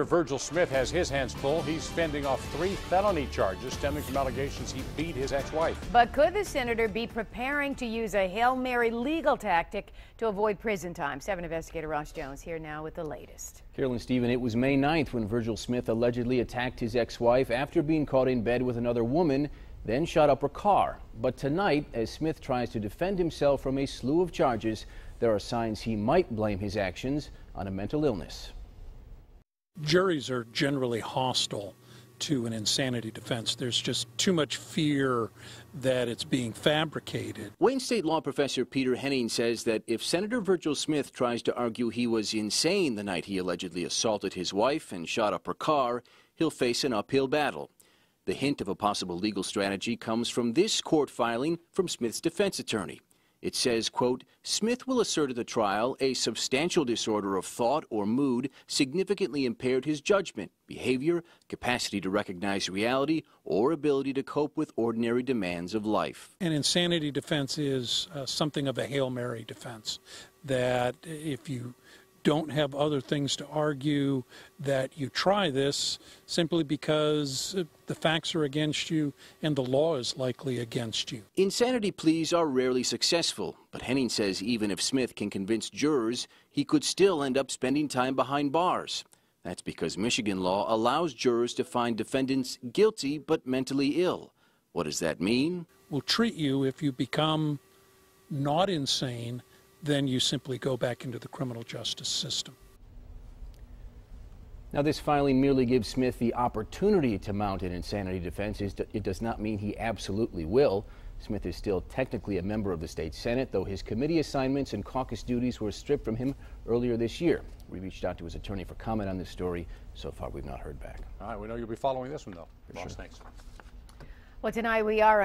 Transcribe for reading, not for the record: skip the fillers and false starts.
Virgil Smith has his hands full. He's fending off 3 felony charges stemming from allegations he beat his ex-wife. But could the senator be preparing to use a Hail Mary legal tactic to avoid prison time? 7 investigator Ross Jones here now with the latest. Carolyn, Stephen, it was May 9th when Virgil Smith allegedly attacked his ex-wife after being caught in bed with another woman, then shot up her car. But tonight, as Smith tries to defend himself from a slew of charges, there are signs he might blame his actions on a mental illness. Juries are generally hostile to an insanity defense. There's just too much fear that it's being fabricated. Wayne State law professor Peter Henning says that if Senator Virgil Smith tries to argue he was insane the night he allegedly assaulted his wife and shot up her car, he'll face an uphill battle. The hint of a possible legal strategy comes from this court filing from Smith's defense attorney. It says, quote, Smith will assert at the trial a substantial disorder of thought or mood significantly impaired his judgment, behavior, capacity to recognize reality, or ability to cope with ordinary demands of life. An insanity defense is something of a Hail Mary defense, that if you don't have other things to argue, that you try this simply because the facts are against you and the law is likely against you. Insanity pleas are rarely successful, but Henning says even if Smith can convince jurors, he could still end up spending time behind bars. That's because Michigan law allows jurors to find defendants guilty but mentally ill. What does that mean? We'll treat you if you become not insane, then you simply go back into the criminal justice system. Now, this filing merely gives Smith the opportunity to mount an insanity defense. It does not mean he absolutely will. Smith is still technically a member of the state Senate, though his committee assignments and caucus duties were stripped from him earlier this year. We reached out to his attorney for comment on this story. So far, we've not heard back. All right, we know you'll be following this one, though. Ross, thanks. Well, tonight we are